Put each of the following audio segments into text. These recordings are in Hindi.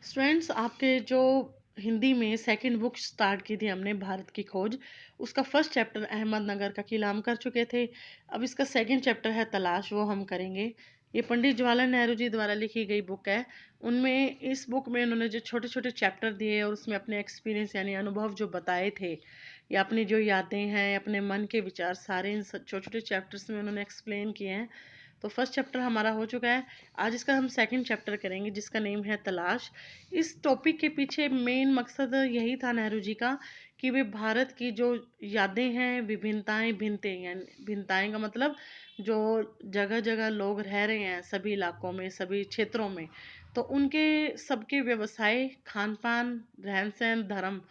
स्टूडेंट्स, आपके जो हिंदी में सेकंड बुक स्टार्ट की थी हमने, भारत की खोज, उसका फर्स्ट चैप्टर अहमदनगर का किला हम कर चुके थे। अब इसका सेकंड चैप्टर है तलाश, वो हम करेंगे। ये पंडित जवाहरलाल नेहरू जी द्वारा लिखी गई बुक है। उनमें इस बुक में उन्होंने जो छोटे छोटे चैप्टर दिए और उसमें अपने एक्सपीरियंस यानी अनुभव जो बताए थे, या अपनी जो यादें हैं, अपने मन के विचार, सारे इन छोटे छोटे चैप्टर्स में उन्होंने एक्सप्लेन किए हैं। तो फर्स्ट चैप्टर हमारा हो चुका है। आज इसका हम सेकंड चैप्टर करेंगे जिसका नेम है तलाश। इस टॉपिक के पीछे मेन मकसद यही था नेहरू जी का कि वे भारत की जो यादें हैं, विभिन्नताएं, भिन्नतें, यानी भिन्नताएं का मतलब जो जगह जगह लोग रह रहे हैं, सभी इलाकों में, सभी क्षेत्रों में, तो उनके सबके व्यवसाय, खान पान, रहन सहन, धर्म,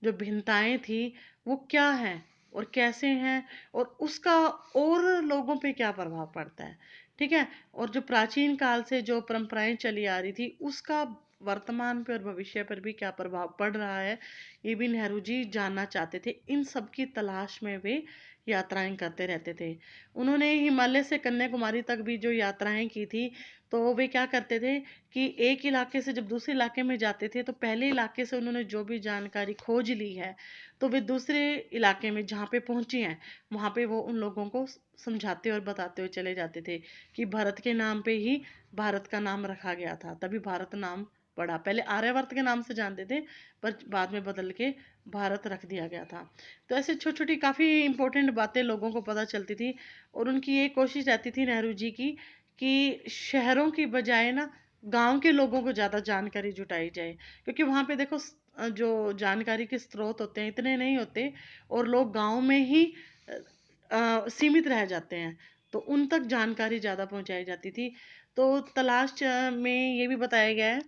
जो भिन्नताएं थी वो क्या हैं और कैसे हैं, और उसका और लोगों पे क्या प्रभाव पड़ता है। ठीक है। और जो प्राचीन काल से जो परंपराएं चली आ रही थी उसका वर्तमान पे और भविष्य पर भी क्या प्रभाव पड़ रहा है, ये भी नेहरू जी जानना चाहते थे। इन सब की तलाश में वे यात्राएं करते रहते थे। उन्होंने हिमालय से कन्याकुमारी तक भी जो यात्राएं की थी, तो वे क्या करते थे कि एक इलाके से जब दूसरे इलाके में जाते थे तो पहले इलाके से उन्होंने जो भी जानकारी खोज ली है, तो वे दूसरे इलाके में जहाँ पे पहुंचे हैं वहाँ पे वो उन लोगों को समझाते और बताते हुए चले जाते थे कि भरत के नाम पे ही भारत का नाम रखा गया था, तभी भारत नाम पड़ा। पहले आर्यवर्त के नाम से जानते थे, पर बाद में बदल के भारत रख दिया गया था। तो ऐसे छोटी छोटी काफ़ी इंपॉर्टेंट बातें लोगों को पता चलती थी। और उनकी ये कोशिश रहती थी नेहरू जी की कि शहरों की बजाय ना गांव के लोगों को ज़्यादा जानकारी जुटाई जाए, क्योंकि वहाँ पे देखो जो जानकारी के स्रोत होते हैं इतने नहीं होते, और लोग गांव में ही सीमित रह जाते हैं, तो उन तक जानकारी ज़्यादा पहुंचाई जाती थी। तो तलाश में ये भी बताया गया है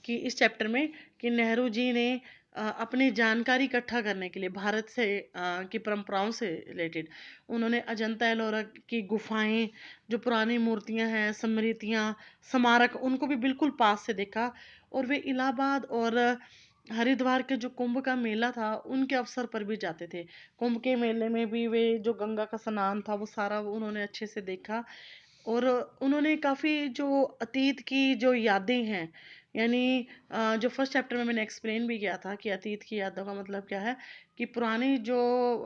कि इस चैप्टर में कि नेहरू जी ने अपनी जानकारी इकट्ठा करने के लिए भारत से की परंपराओं से रिलेटेड उन्होंने अजंता एलोरा की गुफाएं, जो पुरानी मूर्तियां हैं, स्मृतियां, स्मारक, उनको भी बिल्कुल पास से देखा। और वे इलाहाबाद और हरिद्वार के जो कुंभ का मेला था उनके अवसर पर भी जाते थे। कुंभ के मेले में भी वे जो गंगा का स्नान था वो सारा उन्होंने अच्छे से देखा। और उन्होंने काफ़ी जो अतीत की जो यादें हैं, यानी जो फर्स्ट चैप्टर में मैंने एक्सप्लेन भी किया था कि अतीत की यादों का मतलब क्या है, कि पुरानी जो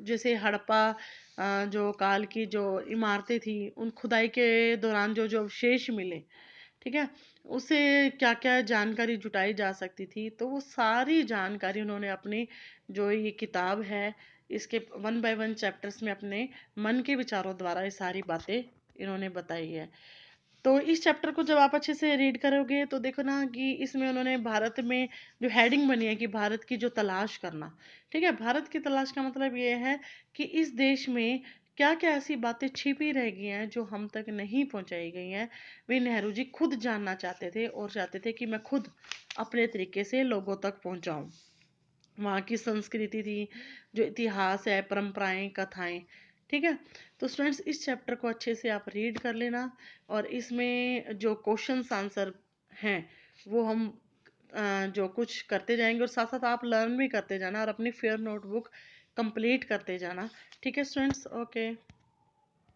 जैसे हड़प्पा जो काल की जो इमारतें थी, उन खुदाई के दौरान जो जो अवशेष मिले, ठीक है, उससे क्या क्या जानकारी जुटाई जा सकती थी, तो वो सारी जानकारी उन्होंने अपनी जो ये किताब है इसके वन बाय वन चैप्टर्स में अपने मन के विचारों द्वारा ये सारी बातें इन्होंने बताई है। तो इस चैप्टर को जब आप अच्छे से रीड करोगे तो देखो ना कि इसमें उन्होंने भारत में जो हेडिंग बनी है कि भारत की जो तलाश करना। ठीक है, भारत की तलाश का मतलब ये है कि इस देश में क्या क्या ऐसी बातें छिपी रह गई हैं जो हम तक नहीं पहुंचाई गई हैं। वे नेहरू जी खुद जानना चाहते थे और चाहते थे कि मैं खुद अपने तरीके से लोगों तक पहुंचाऊं। वहाँ की संस्कृति थी, जो इतिहास है, परंपराएं, कथाएं। ठीक है। तो स्टूडेंट्स, इस चैप्टर को अच्छे से आप रीड कर लेना, और इसमें जो क्वेश्चंस आंसर हैं वो हम जो कुछ करते जाएंगे, और साथ साथ आप लर्न भी करते जाना और अपनी फेयर नोटबुक कंप्लीट करते जाना। ठीक है स्टूडेंट्स, ओके।